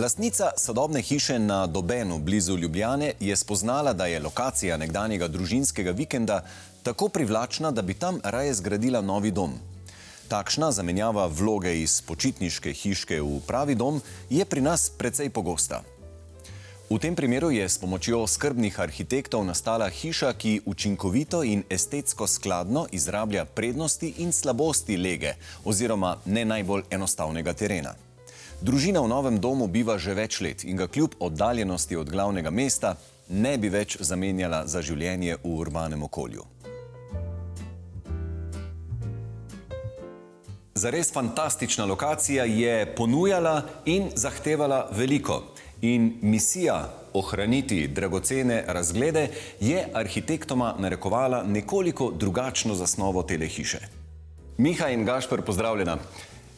Lastnica sodobne hiše na Dobenu blizu Ljubljane je spoznala, da je lokacija nekdanjega družinskega vikenda tako privlačna, da bi tam raje zgradila novi dom. Takšna zamenjava vloge iz počitniške hiške v pravi dom je pri nas precej pogosta. V tem primeru je s pomočjo skrbnih arhitektov nastala hiša, ki učinkovito in estetsko skladno izrablja prednosti in slabosti lege oziroma ne najbolj enostavnega terena. Družina v novem domu biva že več let in ga kljub oddaljenosti od glavnega mesta ne bi več zamenjala za življenje v urbanem okolju. Zares fantastična lokacija je ponujala in zahtevala veliko. In misija ohraniti dragocene razglede je arhitektoma narekovala nekoliko drugačno zasnovo tele hiše. Miha in Gašper, pozdravljena.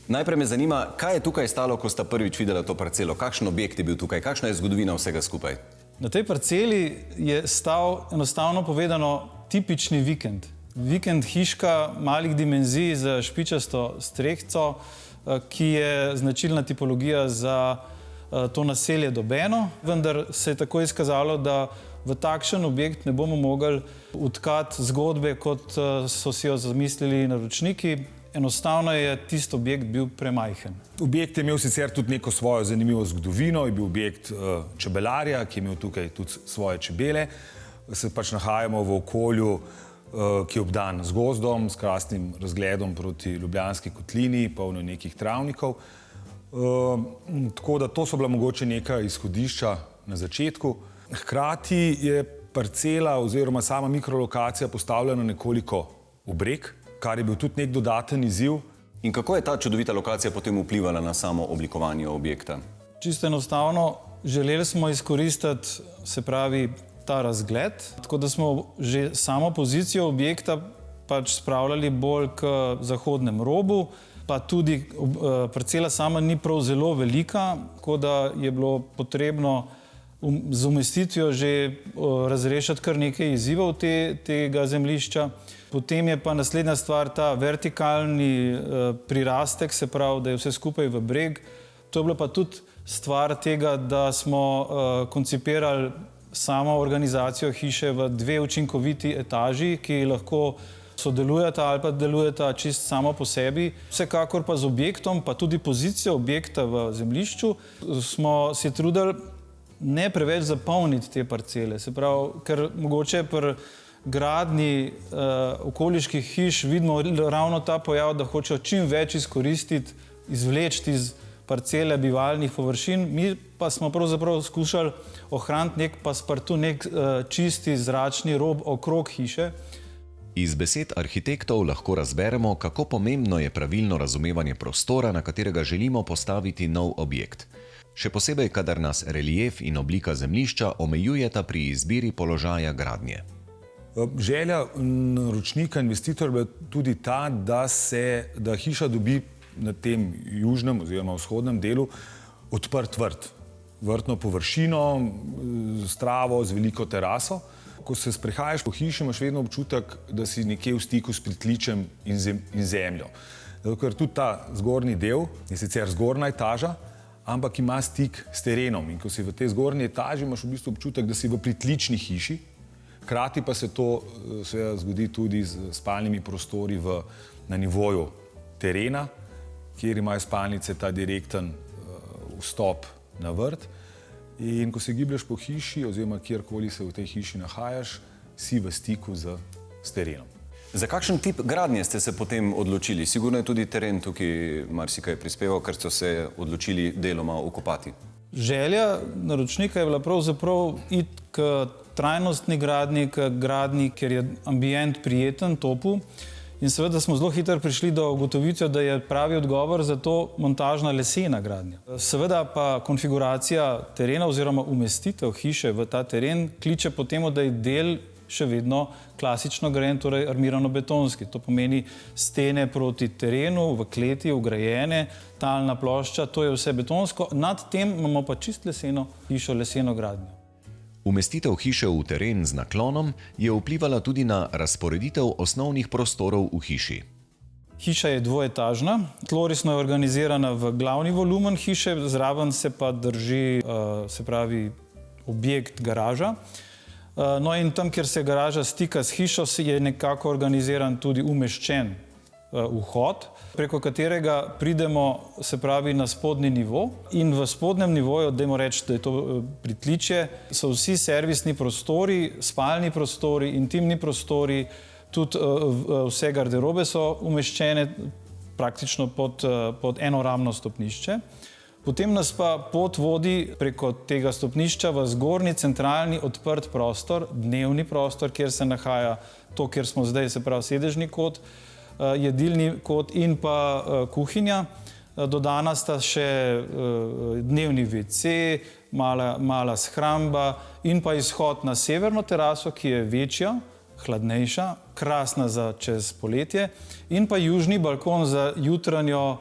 Najprej me zanima, kaj je tukaj stalo, ko sta prvič videla to parcelo? Kakšen objekt je bil tukaj? Kakšna je zgodovina vsega skupaj? Na tej parceli je stal, enostavno povedano, tipični vikend. Vikend hiška malih dimenzij z špičasto strehco, ki je značilna tipologija za to naselje Dobeno, vendar se je tako izkazalo, da v takšen objekt ne bomo mogli vtkati zgodbe, kot so si jo zamislili naročniki. Enostavno je tisti objekt bil premajhen. Objekt je imel sicer tudi neko svojo zanimivo zgodovino, je bil objekt čebelarja, ki je imel tukaj tudi svoje čebele. Se pač nahajamo v okolju, ki je obdan z gozdom, s krasnim razgledom proti Ljubljanski kotlini, polno nekih travnikov. Tako da to so bila mogoče neka izhodišča na začetku. Hkrati je parcela oziroma sama mikrolokacija postavljena nekoliko v breg, kar je bil tudi nek dodaten izziv. In kako je ta čudovita lokacija potem vplivala na samo oblikovanje objekta? Čisto enostavno, želeli smo izkoristiti, se pravi, ta razgled, tako da smo že samo pozicijo objekta pač spravljali bolj k zahodnem robu, pa tudi parcela sama ni prav zelo velika, tako da je bilo potrebno z umestitvijo že razrešiti kar nekaj izzivov tega zemljišča. Potem je pa naslednja stvar ta vertikalni prirastek, se pravi, da je vse skupaj v breg. To je bila pa tudi stvar tega, da smo koncipirali samo organizacijo hiše v dve učinkoviti etaži, ki lahko sodelujeta ali pa delujeta čist samo po sebi. Vsekakor pa z objektom, pa tudi pozicijo objekta v zemljišču, smo se trudili ne preveč zapolniti te parcele. Se pravi, ker mogoče pri gradnji okoliških hiš vidimo ravno ta pojav, da hočejo čim več izkoristiti, izvleči iz parcele bivalnih površin. Mi pa smo pravzaprav skušali ohraniti nek paspartu, nek čisti zračni rob okrog hiše. Iz besed arhitektov lahko razberemo, kako pomembno je pravilno razumevanje prostora, na katerega želimo postaviti nov objekt. Še posebej, kadar nas relief in oblika zemljišča omejujeta pri izbiri položaja gradnje. Želja naročnika, investitorja je tudi ta, da hiša dobi na tem južnem oziroma vzhodnem delu odprt vrt. Vrtno površino, s travo, z veliko teraso. Ko se sprehajaš po hiši, imaš vedno občutek, da si nekje v stiku s pritličjem in zemljo. Ker tudi ta zgornji del je sicer zgornja etaža, ampak ima stik s terenom. In ko si v tej zgornji etaži, imaš v bistvu občutek, da si v pritlični hiši. Hkrati pa se to zgodi tudi z spalnimi prostori na nivoju terena, kjer imajo spalnice ta direkten vstop na vrt. In ko se giblješ po hiši oziroma kjerkoli se v tej hiši nahajaš, si v stiku s terenom. Za kakšen tip gradnje ste se potem odločili? Sigurno je tudi teren tukaj marsikaj prispeval, ker so se odločili deloma okopati. Želja naročnika je bila pravzaprav iti k trajnostni gradnji, k gradnji, ker je ambient prijeten, topel. In seveda smo zelo hitro prišli do ugotovitve, da je pravi odgovor za to montažna lesena gradnja. Seveda pa konfiguracija terena oziroma umestitev hiše v ta teren kliče po temu, da je del še vedno klasično grajen, torej armirano-betonski. To pomeni stene proti terenu, v kleti, vgrajene, talna plošča, to je vse betonsko. Nad tem imamo pa čist leseno hišo, leseno gradnjo. Umestitev hiše v teren z naklonom je vplivala tudi na razporeditev osnovnih prostorov v hiši. Hiša je dvoetažna, tlorisno je organizirana v glavni volumen hiše, zraven se pa drži, se pravi, objekt garaža. No in tam, kjer se garaža stika s hišo, je nekako organiziran tudi umeščen vhod, preko katerega pridemo, se pravi, na spodnji nivo. In v spodnjem nivoju, dajmo reči, da je to pritličje, so vsi servisni prostori, spalni prostori, intimni prostori, tudi vse garderobe so umeščene praktično pod enoramno stopnišče. Potem nas pa pot vodi preko tega stopnišča v zgornji centralni odprt prostor, dnevni prostor, kjer se nahaja to, kjer smo zdaj, se pravi sedežni kot, jedilni kot in pa kuhinja. Dodana sta še dnevni WC, mala shramba in pa izhod na severno teraso, ki je večja, hladnejša, krasna za čez poletje, in pa južni balkon za jutranjo,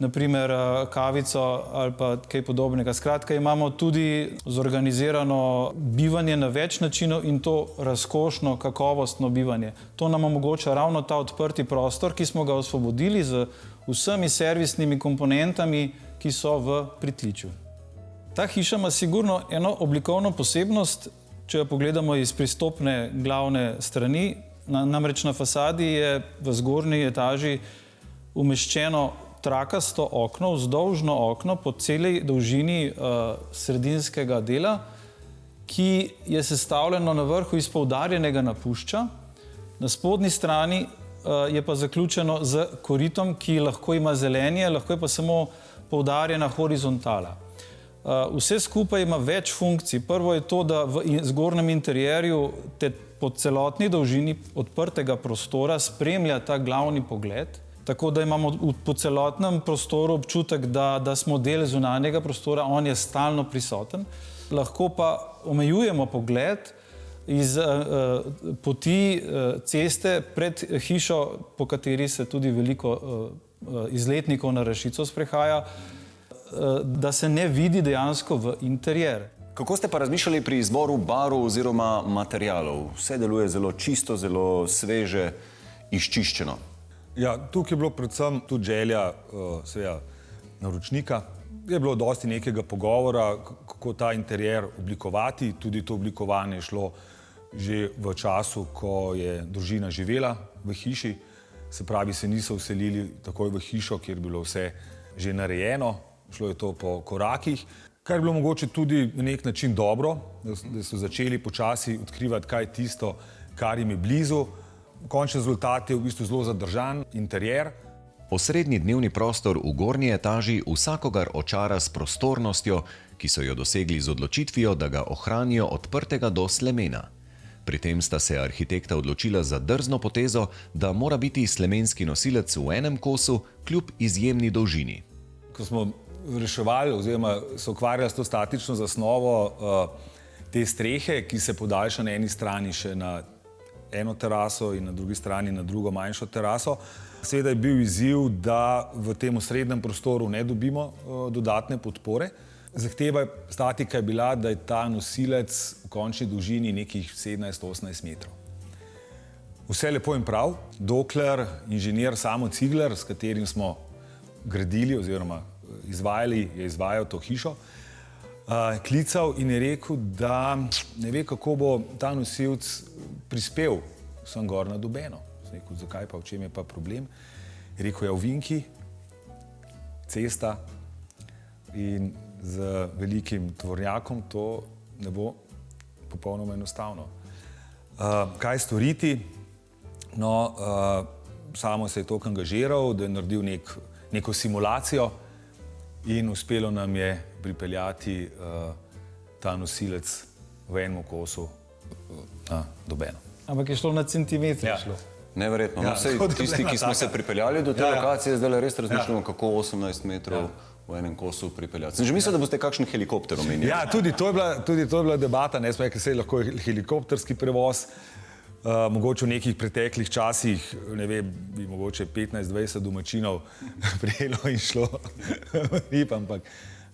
naprimer kavico ali pa kaj podobnega. Skratka, imamo tudi zorganizirano bivanje na več načinov in to razkošno, kakovostno bivanje. To nam omogoča ravno ta odprti prostor, ki smo ga osvobodili z vsemi servisnimi komponentami, ki so v pritličju. Ta hiša ima sigurno eno oblikovno posebnost, če jo pogledamo iz pristopne glavne strani. Namreč na fasadi je v zgornji etaži umeščeno trakasto okno, vzdolžno okno po celi dolžini sredinskega dela, ki je sestavljeno na vrhu iz poudarjenega napušča. Na spodnji strani je pa zaključeno z koritom, ki lahko ima zelenje, lahko je pa samo poudarjena horizontala. Vse skupaj ima več funkcij. Prvo je to, da v zgornjem interjerju te po celotni dolžini odprtega prostora spremlja ta glavni pogled, tako da imamo po celotnem prostoru občutek, da smo del zunanjega prostora, on je stalno prisoten. Lahko pa omejujemo pogled iz poti ceste pred hišo, po kateri se tudi veliko izletnikov na Rašico sprehaja, da se ne vidi dejansko v interjer. Kako ste pa razmišljali pri izboru barv oziroma materialov? Vse deluje zelo čisto, zelo sveže, izčiščeno. Ja, tukaj je bilo predvsem tudi želja naročnika. Je bilo dosti nekega pogovora, kako ta interjer oblikovati. Tudi to oblikovanje je šlo že v času, ko je družina živela v hiši. Se pravi, se niso vselili takoj v hišo, kjer je bilo vse že narejeno. Šlo je to po korakih. Kar je bilo mogoče tudi na nek način dobro, da so začeli počasi odkrivati, kaj je tisto, kar jim je blizu. Končni rezultat je v bistvu zelo zadržan interjer. Osrednji dnevni prostor v gornji etaži vsakogar očara s prostornostjo, ki so jo dosegli z odločitvijo, da ga ohranijo odprtega do slemena. Pri tem sta se arhitekta odločila za drzno potezo, da mora biti slemenski nosilec v enem kosu kljub izjemni dolžini. Ko smo reševali oziroma se ukvarjali s to statično zasnovo te strehe, ki se podaljša na eni strani še na eno teraso in na drugi strani na drugo manjšo teraso. Seveda je bil izziv, da v tem osrednjem prostoru ne dobimo dodatne podpore. Zahteva statika je bila, da je ta nosilec v končni dolžini nekih 17-18 metrov. Vse lepo in prav, dokler inženir Samo Cigler, s katerim smo gradili oziroma je izvajal to hišo, klical in je rekel, da ne ve, kako bo ta nosilec prispel sem gor na Dobeno. Sem rekel, zakaj pa, v čem je pa problem? Je rekel, je ovinki, cesta in z velikim tovornjakom to ne bo popolnoma enostavno. Kaj storiti? No, Samo se je toliko angažiral, da je naredil neko simulacijo in uspelo nam je pripeljati ta nosilec v enem kosu na Dobeno. Ampak je šlo na centimetre. Ja. Neverjetno. Ja, Tisti, ki smo se pripeljali do te lokacije, zdaj res razmišljamo, kako 18 metrov v enem kosu pripeljati. Sem že mislil, da boste kakšen helikopter omenjali. Ja, tudi to je bila debata, ne smo rekli, lahko je helikopterski prevoz. Mogoče v nekih preteklih časih, ne vem, bi mogoče 15-20 domačinov prijelo in šlo, ampak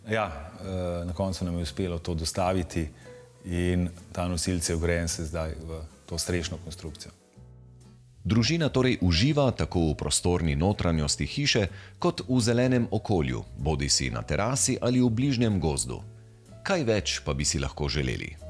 ja, na koncu nam je uspelo to dostaviti in ta nosilec je vgrajen se zdaj v to strešno konstrukcijo. Družina torej uživa tako v prostorni notranjosti hiše, kot v zelenem okolju, bodisi na terasi ali v bližnjem gozdu. Kaj več pa bi si lahko želeli?